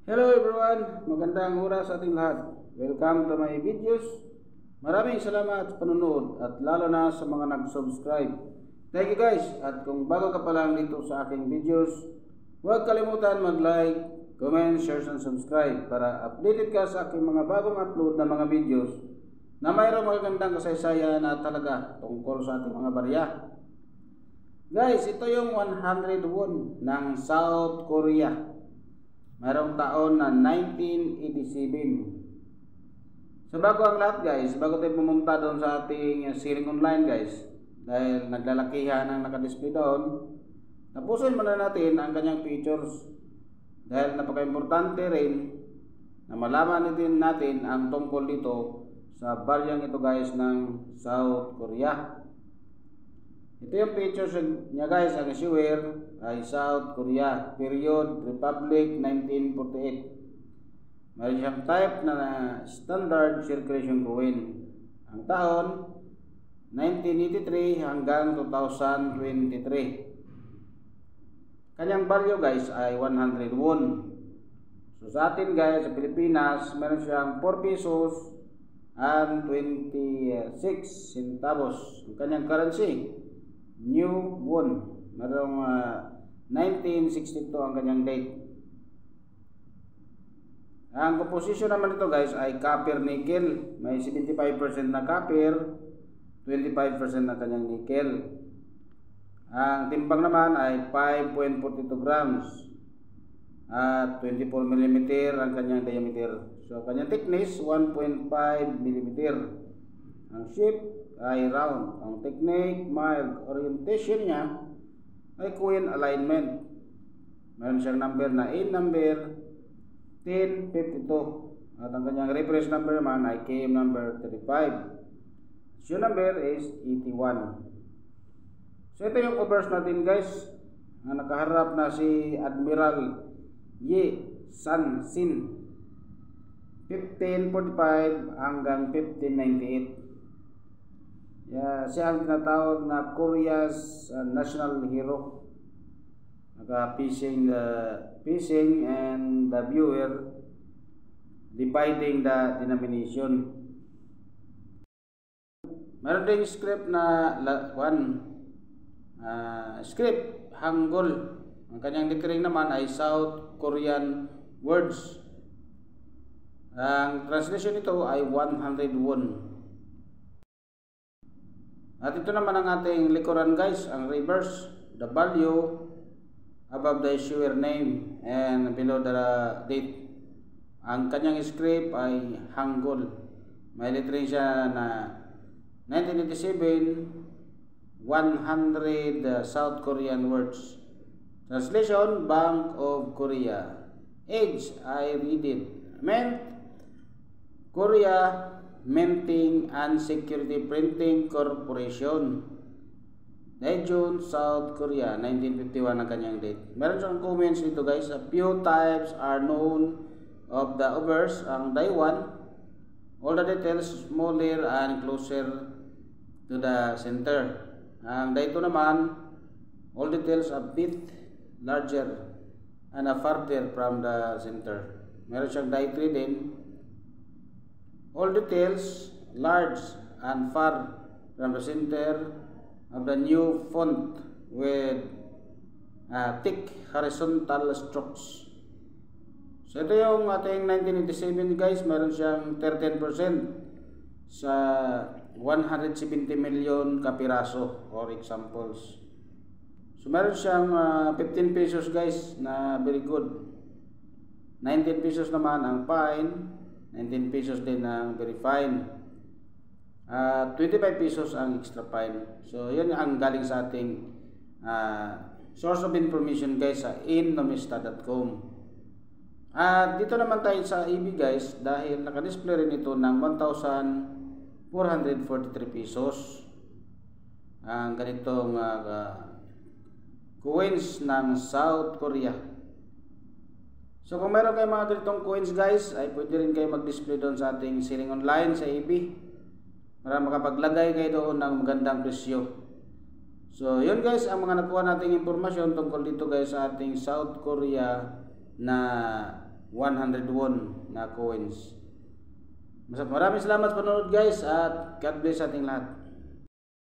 Hello everyone, magandang oras sa ating lahat. Welcome to my videos. Maraming salamat sa panonood at lalo na sa mga nag-subscribe. Thank you guys. At kung bago ka pa lang dito sa aking videos, huwag kalimutan mag-like, comment, share, and subscribe para updated ka sa aking mga bagong upload na mga videos na mayroong magagandang kasaysayan at talaga tungkol sa ating mga barya. Guys, ito yung 100 won ng South Korea. Mayroong taon na 1987. So bago ang lahat guys, bago tayo pumunta doon sa ating Siring Online guys, dahil naglalakihan ang nakadisplay doon, tapusin muna natin ang kanyang features. Dahil napaka-importante rin na malaman din natin ang tungkol dito sa baryang ito guys ng South Korea. Ito yung features niya guys, ang issuer ay South Korea, period, Republic, 1948. Mayroon siyang type na standard circulation coin. Ang taon, 1983 hanggang 2023. Kanyang value guys ay 100 won. So sa atin guys, sa Pilipinas, meron siyang 4 pesos and 26 centavos. Ang kanyang currency, New won. Merong 1962 ang kanyang date. Ang composition naman nito guys ay copper nickel. May 75% na copper, 25% na kanyang nickel. Ang timbang naman ay 5.42 grams at 24 mm ang kanyang diameter. So kanyang thickness 1.5 mm. Ang shape ay round. Ang technique, mild. Orientation niya ay coin alignment. Meron siyang number na in number 1052. At ang kanyang reference number naman ay KM number 35. Issue number is 81. So ito yung covers natin guys. Nakaharap na si Admiral Ye San Sin, 1545 hanggang 1598. Siya ang tinatawag na Korea's national hero. Naka-fishing and the viewer, dividing the denomination. Meron ding script na script Hangul. Ang kanyang lettering naman ay South Korean words. Ang translation nito ay 100 won. At ito naman ang ating likuran guys, ang reverse, the value above the issuer name and below the date. Ang kanyang script ay Hangul. May lettering siya na 1987, 100 South Korean words. Translation, Bank of Korea. Age, I read it. Meant, Korea Minting and Security Printing Corporation. Daejeon, South Korea, 1951 ang kanyang date. Meron siyang comments dito guys. A few types are known of the obverse. Ang Day 1, all the details smaller and closer to the center. Ang Day 2 naman, all details a bit larger and farther from the center. Meron siyang Day 3 din. All details large and far from the center of the new font with thick horizontal strokes. So ito yung ating 1987 guys. Meron siyang 13% sa 170 million kapiraso or examples. So meron siyang 15 pesos guys na very good. 19 pesos naman ang fine. 19 pesos din ang very fine. 25 pesos ang extra fine. So yun ang galing sa ating source of information guys sa innomista.com. At dito naman tayo sa EB guys, dahil nakadisplay rin ito ng 1,443 pesos. Ang ganitong coins ng South Korea. So kung meron kayo mga ganitong coins guys, ay pwede rin kayo mag-display doon sa ating Siring Online sa EB para makapaglagay kayo doon ng magandang presyo. So yun guys ang mga nakuha nating impormasyon tungkol dito guys sa ating South Korea na 100 won na coins. Maraming salamat sa panonood guys at God bless ating lahat.